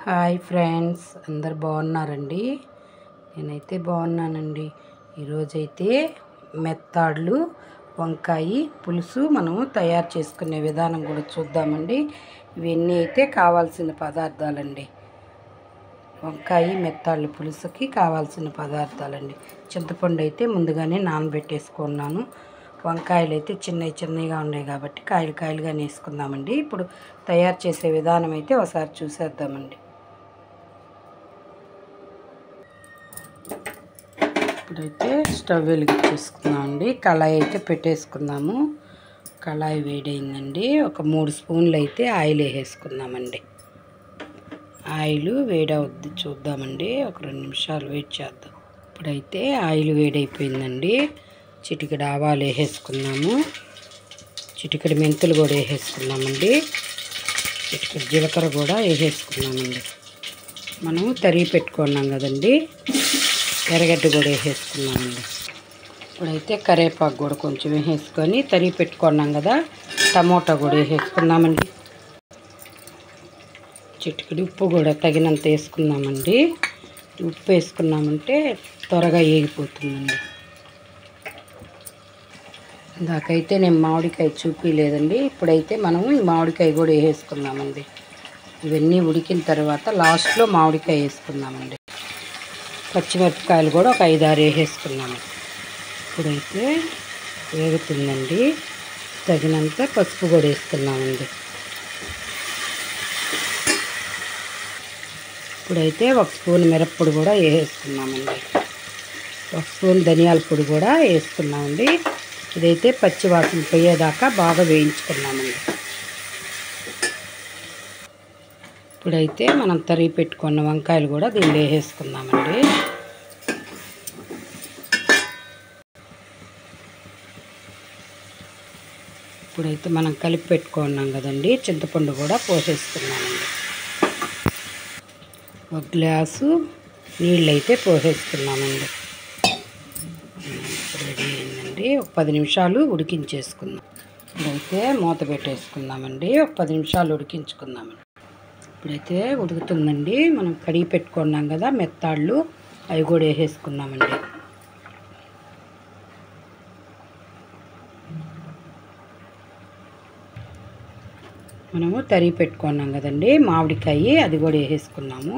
Hi friends, అందరు బాగున్నారండి? నేనైతే బాగున్నానండి. ఈరోజైతే మెత్తాడ్లు వంకాయ పులుసు మనము తయారు చేసుకునే విధానం కూడా చూద్దామండి. ఇవన్నీ అయితే కావాల్సిన పదార్థాలండి. వంకాయ మెత్తాడ్లు పులుసుకి కావాల్సిన పదార్థాలండి. చింతపండు అయితే ముందుగానే నానబెట్టేసుకున్నాను. వంకాయలు అయితే చిన్నగా ఉన్నాయి కాబట్టి కాయలుగా వేసుకుందామండి. ఇప్పుడు తయారు చేసే విధానం అయితే ఒకసారి చూసేద్దామండి. ఇప్పుడైతే స్టవ్ వెలిగించేసుకుందామండి. కళాయి అయితే పెట్టేసుకుందాము. కళాయి వేడైందండి. ఒక 3 స్పూన్లు అయితే ఆయిల్ వేసేసుకుందామండి. ఆయిల్ వేడవుద్ది చూద్దామండి. ఒక 2 నిమిషాలు వెయిట్ చేద్దాం. ఇప్పుడైతే ఆయిల్ వేడైపోయిందండి. చిటికెడు ఆవాలు వేసేసుకున్నాము. చిటికెడు మెంతులు కూడా వేసేసుకున్నామండి. చిటికెడు జీలకర్ర కూడా వేసేసుకున్నామండి. మనం తరిగి పెట్టుకున్నాం కదండి, ఎర్రగడ్డ కూడా వేసేసుకున్నామండి. ఇప్పుడైతే కరివేపాకు కూడా కొంచెం వేసేసుకొని తరిగి పెట్టుకున్నాం కదా, టమోటా కూడా వేసేసుకున్నామండి. చిటికెడు ఉప్పు కూడా తగినంత వేసుకున్నామండి. ఉప్పు వేసుకున్నామంటే త్వరగా వేగిపోతుందండి. ఇందాకైతే నేను మామిడికాయ చూపించలేదండి. ఇప్పుడైతే మనం ఈ మామిడికాయ కూడా వేసేసుకున్నామండి. ఇవన్నీ ఉడికిన తర్వాత లాస్ట్లో మామిడికాయ వేసుకున్నామండి. పచ్చిమిరపకాయలు కూడా ఒక 5-6 వేసేసుకున్నాము. ఇప్పుడైతే వేగుతుందండి. తగినంత పసుపు కూడా వేసుకున్నామండి. ఇప్పుడైతే 1 స్పూన్ మిరప్పొడి కూడా వేసేసుకున్నామండి. 1 స్పూన్ ధనియాల పొడి కూడా వేసుకున్నామండి. ఇదైతే పచ్చి వాసన పోయేదాకా బాగా వేయించుకున్నామండి. ఇప్పుడైతే మనం తరిగి పెట్టుకున్న వంకాయలు కూడా దీనిలో వేసేసుకుందామండి. ఇప్పుడైతే మనం కలిపి పెట్టుకున్నాం కదండి, చింతపండు కూడా పోసేసుకున్నామండి. 1 గ్లాసు నీళ్ళు అయితే పోసేసుకున్నామండి. రెడీ అయిందండి. ఒక 10 నిమిషాలు ఉడికించేసుకుందాం. ఇప్పుడైతే మూత పెట్టేసుకుందామండి. ఒక 10 నిమిషాలు ఉడికించుకుందామండి. ఇప్పుడైతే ఉడుకుతుందండి. మనం కడిగి పెట్టుకున్నాం కదా మెత్తాళ్ళు, అవి కూడా వేసేసుకున్నామండి. మనము తరిగి పెట్టుకున్నాం కదండి మామిడికాయ, అది కూడా వేసేసుకున్నాము.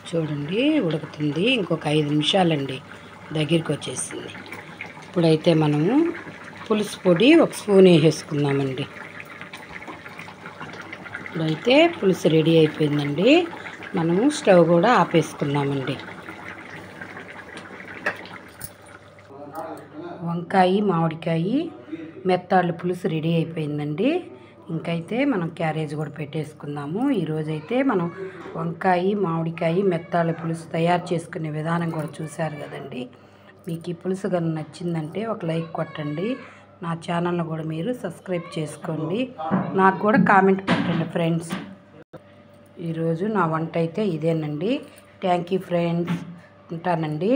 చూడండి ఉడుకుతుంది. ఇంకొక 5 నిమిషాలండి, దగ్గరికి వచ్చేసింది. ఇప్పుడైతే మనము పులుసు పొడి 1 స్పూన్ వేసేసుకుందామండి. ఇప్పుడైతే పులుసు రెడీ అయిపోయిందండి. మనము స్టవ్ కూడా ఆపేసుకున్నామండి. వంకాయ మామిడికాయ మెత్తాళ్ళు పులుసు రెడీ అయిపోయిందండి. ఇంకైతే మనం క్యారేజ్ కూడా పెట్టేసుకుందాము. ఈరోజైతే మనం వంకాయ మామిడికాయ మెత్తాళ్ళ పులుసు తయారు చేసుకునే విధానం కూడా చూశారు కదండి. మీకు ఈ పులుసు కనుక నచ్చిందంటే ఒక లైక్ కొట్టండి. నా ఛానల్ని కూడా మీరు సబ్స్క్రైబ్ చేసుకోండి. నాకు కూడా కామెంట్ పెట్టండి ఫ్రెండ్స్. ఈరోజు నా వంట అయితే ఇదేనండి. Thank you friends. ఉంటానండి.